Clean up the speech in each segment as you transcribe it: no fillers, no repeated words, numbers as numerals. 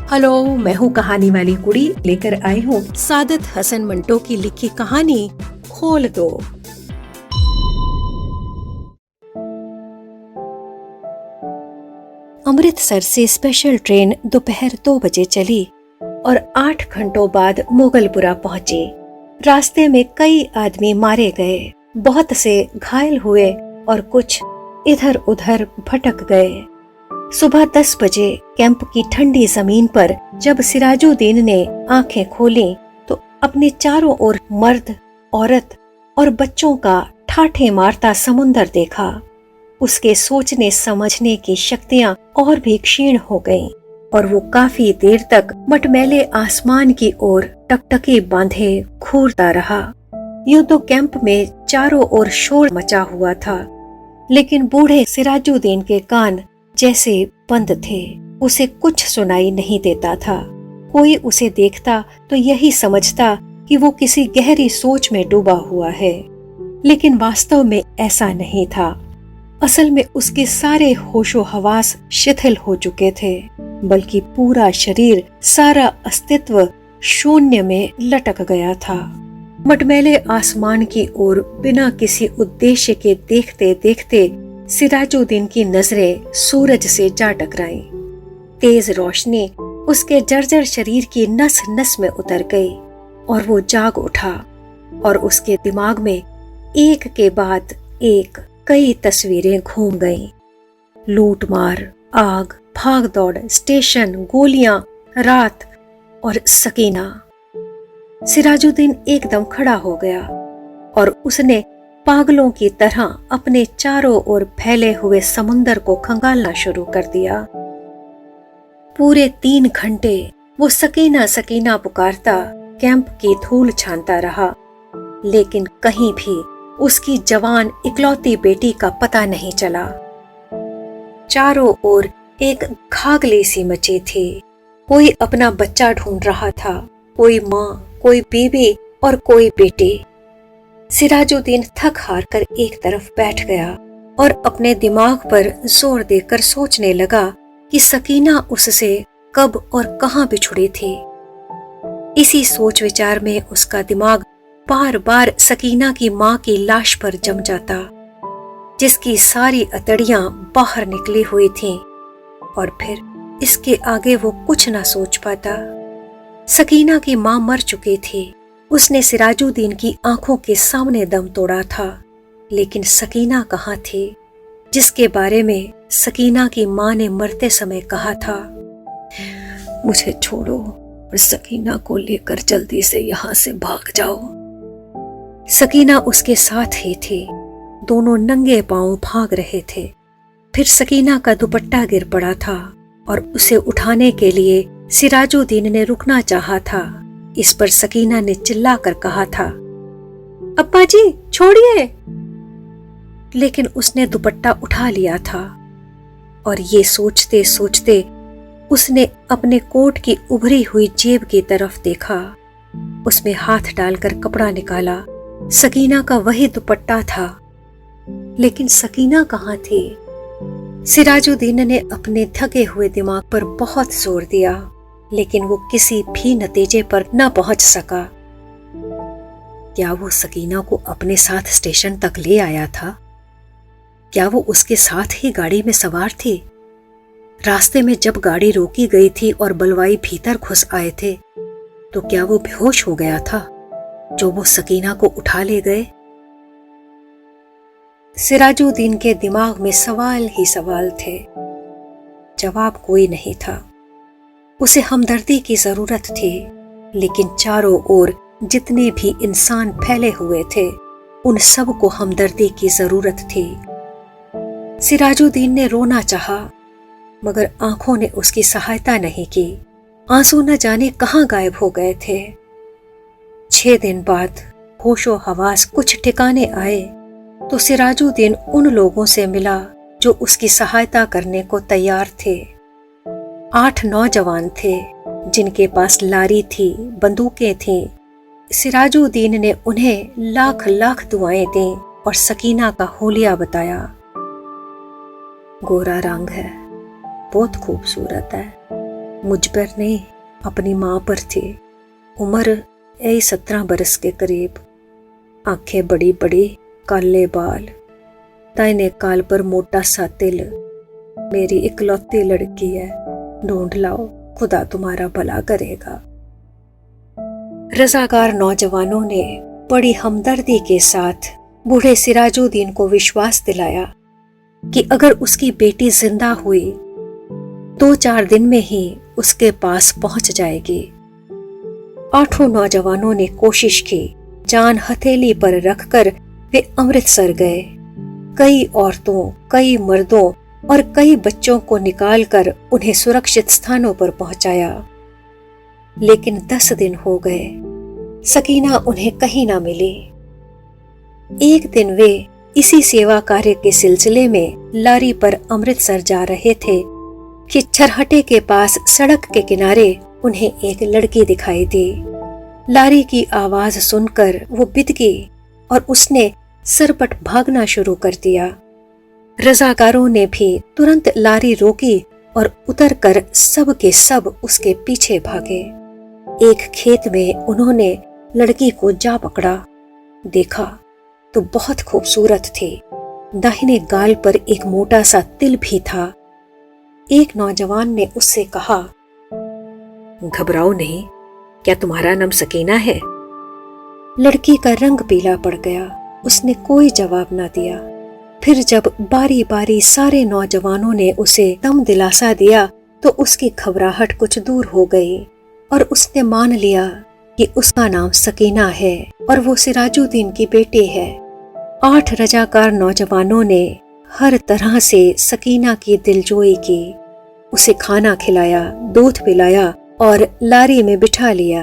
Hello, मैं हूँ कहानी वाली कुड़ी, लेकर आई हूँ सादत हसन मंटो की लिखी कहानी खोल दो। अमृतसर से स्पेशल ट्रेन दोपहर 2 बजे चली और 8 घंटों बाद मोगलपुरा पहुंची। रास्ते में कई आदमी मारे गए, बहुत से घायल हुए और कुछ इधर उधर भटक गए। सुबह 10 बजे कैंप की ठंडी जमीन पर जब सिराजुद्दीन ने आंखें खोलीं तो अपने चारों ओर मर्द, औरत और बच्चों का ठाठे मारता समुंदर देखा। उसके सोचने समझने की शक्तियां और भी क्षीण हो गईं और वो काफी देर तक मटमैले आसमान की ओर टकटकी बांधे घूरता रहा। यूं तो कैंप में चारों ओर शोर मचा हुआ था, लेकिन बूढ़े सिराजुद्दीन के कान जैसे बंद थे। उसे कुछ सुनाई नहीं देता था। कोई उसे देखता तो यही समझता कि वो किसी गहरी सोच में डूबा हुआ है, लेकिन वास्तव में ऐसा नहीं था। असल में उसके सारे होशो हवास शिथिल हो चुके थे, बल्कि पूरा शरीर, सारा अस्तित्व शून्य में लटक गया था। मटमैले आसमान की ओर बिना किसी उद्देश्य के देखते देखते सिराजुद्दीन की नजरें सूरज से जा टकराईं। तेज रोशनी उसके जर्जर शरीर की नस नस में उतर गई और वो जाग उठा और उसके दिमाग में एक के बाद एक कई तस्वीरें घूम गईं। लूटमार, आग, भाग दौड़, स्टेशन, गोलियां, रात और सकीना। सिराजुद्दीन एकदम खड़ा हो गया और उसने पागलों की तरह अपने चारों ओर फैले हुए समुंदर को खंगालना शुरू कर दिया। पूरे 3 घंटे वो सकीना सकीना पुकारता कैंप की धूल छानता रहा, लेकिन कहीं भी उसकी जवान इकलौती बेटी का पता नहीं चला। चारों ओर एक घाघली सी मची थी। कोई अपना बच्चा ढूंढ रहा था, कोई माँ, कोई बीवी और कोई बेटी। सिराजुद्दीन थक हार कर एक तरफ बैठ गया और अपने दिमाग पर जोर देकर सोचने लगा कि सकीना उससे कब और कहां बिछुड़ी थी। इसी सोच विचार में उसका दिमाग बार बार सकीना की मां की लाश पर जम जाता, जिसकी सारी अतड़ियां बाहर निकली हुई थीं, और फिर इसके आगे वो कुछ ना सोच पाता। सकीना की मां मर चुकी थी। उसने सिराजुद्दीन की आंखों के सामने दम तोड़ा था, लेकिन सकीना कहाँ थी, जिसके बारे में सकीना की मां ने मरते समय कहा था, मुझे छोड़ो और सकीना को लेकर जल्दी से यहाँ से भाग जाओ। सकीना उसके साथ ही थी। दोनों नंगे पांव भाग रहे थे। फिर सकीना का दुपट्टा गिर पड़ा था और उसे उठाने के लिए सिराजुद्दीन ने रुकना चाहा था। इस पर सकीना ने चिल्लाकर कहा था, अब्बा जी छोड़िए, लेकिन उसने दुपट्टा उठा लिया था और ये सोचते सोचते उसने अपने कोट की उभरी हुई जेब की तरफ देखा। उसमें हाथ डालकर कपड़ा निकाला। सकीना का वही दुपट्टा था, लेकिन सकीना कहाँ थी? सिराजुद्दीन ने अपने थके हुए दिमाग पर बहुत जोर दिया, लेकिन वो किसी भी नतीजे पर न पहुंच सका। क्या वो सकीना को अपने साथ स्टेशन तक ले आया था? क्या वो उसके साथ ही गाड़ी में सवार थी? रास्ते में जब गाड़ी रोकी गई थी और बलवाई भीतर घुस आए थे, तो क्या वो बेहोश हो गया था जो वो सकीना को उठा ले गए? सिराजुद्दीन के दिमाग में सवाल ही सवाल थे। जवाब कोई नहीं था। उसे हमदर्दी की जरूरत थी, लेकिन चारों ओर जितने भी इंसान फैले हुए थे, उन सब को हमदर्दी की जरूरत थी। सिराजुद्दीन ने रोना चाहा, मगर आंखों ने उसकी सहायता नहीं की। आंसू न जाने कहां गायब हो गए थे। 6 दिन बाद होशो हवास कुछ ठिकाने आए तो सिराजुद्दीन उन लोगों से मिला जो उसकी सहायता करने को तैयार थे। 8 नौजवान थे जिनके पास लारी थी, बंदूकें थीं। सिराजुद्दीन ने उन्हें लाख लाख दुआएं दी और सकीना का होलिया बताया। गोरा रंग है, बहुत खूबसूरत है, मुझ पर नहीं, अपनी माँ पर थी। उम्र यही 17 बरस के करीब, आंखें बड़ी बड़ी, काले बाल, दाहिने काल पर मोटा सा तिल। मेरी इकलौती लड़की है, ढूंढ लाओ, खुदा तुम्हारा भला करेगा। रजाकार नौजवानों ने बड़ी हमदर्दी के साथ बूढ़े सिराजुद्दीन को विश्वास दिलाया कि अगर उसकी बेटी जिंदा हुई 2-4 दिन में ही उसके पास पहुंच जाएगी। 8 नौजवानों ने कोशिश की, जान हथेली पर रखकर वे अमृतसर गए। कई औरतों, कई मर्दों और कई बच्चों को निकालकर उन्हें सुरक्षित स्थानों पर पहुंचाया, लेकिन 10 दिन हो गए, सकीना उन्हें कहीं ना मिली। एक दिन वे इसी सेवा कार्य के सिलसिले में लारी पर अमृतसर जा रहे थे कि छरहटे के पास सड़क के किनारे उन्हें एक लड़की दिखाई दी। लारी की आवाज सुनकर वो बिद गई और उसने सरपट भागना शुरू कर दिया। रजाकारों ने भी तुरंत लारी रोकी और उतरकर सब के सब उसके पीछे भागे। एक खेत में उन्होंने लड़की को जा पकड़ा। देखा तो बहुत खूबसूरत थी। दाहिने गाल पर एक मोटा सा तिल भी था। एक नौजवान ने उससे कहा, घबराओ नहीं, क्या तुम्हारा नाम सकीना है? लड़की का रंग पीला पड़ गया। उसने कोई जवाब ना दिया। फिर जब बारी बारी सारे नौजवानों ने उसे दम दिलासा दिया तो उसकी घबराहट कुछ दूर हो गई और उसने मान लिया कि उसका नाम सकीना है और वो सिराजुद्दीन की बेटी है। 8 रजाकार नौजवानों ने हर तरह से सकीना की दिलजोई की। उसे खाना खिलाया, दूध पिलाया और लारी में बिठा लिया।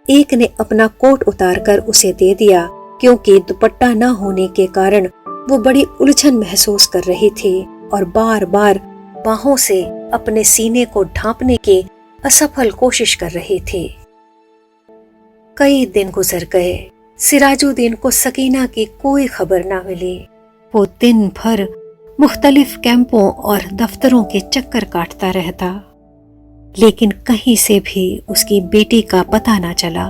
एक ने अपना कोट उतारकर उसे दे दिया, क्योंकि दुपट्टा न होने के कारण वो बड़ी उलझन महसूस कर रही थी और बार बार बाहों से अपने सीने को ढांपने की असफल कोशिश कर रही थी। कई दिन गुजर गए। सिराजुद्दीन को सकीना की कोई खबर ना मिली। वो दिन भर मुख्तलिफ कैंपों और दफ्तरों के चक्कर काटता रहता, लेकिन कहीं से भी उसकी बेटी का पता ना चला।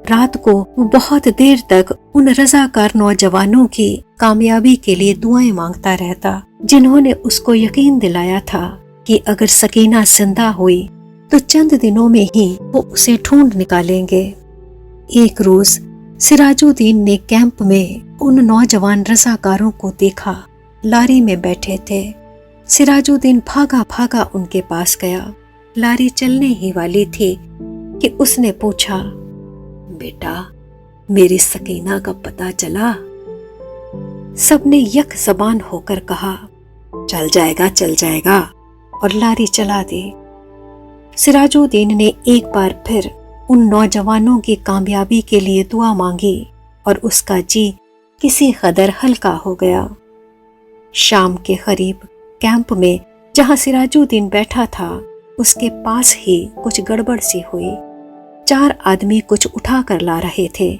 रात को वो बहुत देर तक उन रजाकार नौजवानों की कामयाबी के लिए दुआएं मांगता रहता, जिन्होंने उसको यकीन दिलाया था कि अगर सकीना जिंदा हुई तो चंद दिनों में ही वो उसे ढूंढ निकालेंगे। एक रोज सिराजुद्दीन ने कैंप में उन नौजवान रजाकारों को देखा। लारी में बैठे थे। सिराजुद्दीन भागा भागा उनके पास गया। लारी चलने ही वाली थी कि उसने पूछा, बेटा, मेरी सकीना का पता चला? सबने यक ज़बान होकर कहा, चल जाएगा, चल जाएगा, और लारी चला दी। सिराजुद्दीन ने एक बार फिर उन नौजवानों की कामयाबी के लिए दुआ मांगी और उसका जी किसी कदर हल्का हो गया। शाम के करीब कैंप में जहां सिराजुद्दीन बैठा था, उसके पास ही कुछ गड़बड़ सी हुई। 4 आदमी कुछ उठा कर ला रहे थे।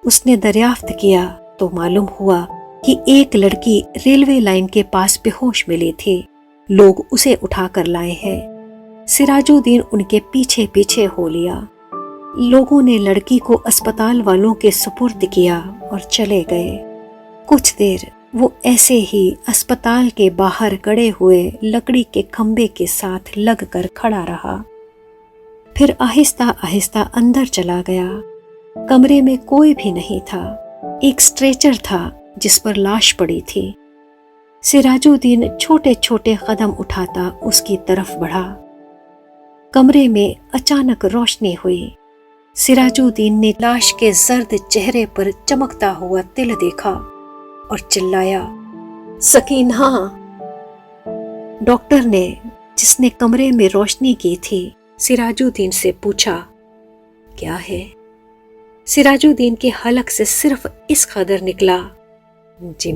उसने दरियाफ्त किया तो मालूम हुआ कि एक लड़की रेलवे लाइन के पास बेहोश मिली थी। लोग उसे उठा कर लाए हैं। सिराजुद्दीन उनके पीछे पीछे हो लिया। लोगों ने लड़की को अस्पताल वालों के सुपुर्द किया और चले गए। कुछ देर वो ऐसे ही अस्पताल के बाहर गड़े हुए लकड़ी के खंबे के साथ लगकर खड़ा रहा। फिर आहिस्ता आहिस्ता अंदर चला गया। कमरे में कोई भी नहीं था। एक स्ट्रेचर था जिस पर लाश पड़ी थी। सिराजुद्दीन छोटे छोटे कदम उठाता उसकी तरफ बढ़ा। कमरे में अचानक रोशनी हुई। सिराजुद्दीन ने लाश के जर्द चेहरे पर चमकता हुआ तिल देखा और चिल्लाया, सकीना। डॉक्टर ने, जिसने कमरे में रोशनी की थी, सिराजुद्दीन से पूछा, क्या है? सिराजुद्दीन के हलक से सिर्फ इस कदर निकला, जी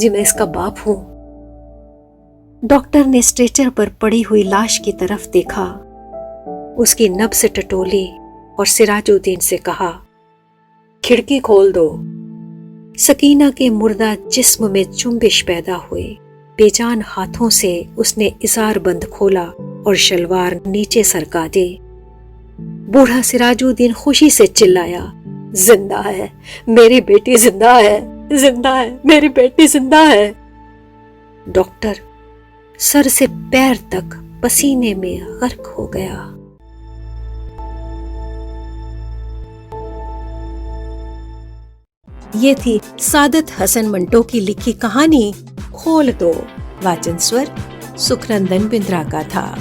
मैं इसका बाप हूं। डॉक्टर ने स्ट्रेचर पर पड़ी हुई लाश की तरफ देखा, उसकी नब्ज टटोली और सिराजुद्दीन से कहा, खिड़की खोल दो। सकीना के मुर्दा जिस्म में जुम्बिश पैदा हुई। बेजान हाथों से उसने इजार बंद खोला और शलवार नीचे सरका दी। बूढ़ा सिराजुद्दीन खुशी से चिल्लाया, जिंदा है, मेरी बेटी जिंदा है, जिंदा है, मेरी बेटी जिंदा है। डॉक्टर सर से पैर तक पसीने में गर्क हो गया। ये थी सादत हसन मंटो की लिखी कहानी खोल दो। वाचन स्वर सुखनंदन बिंद्रा का था।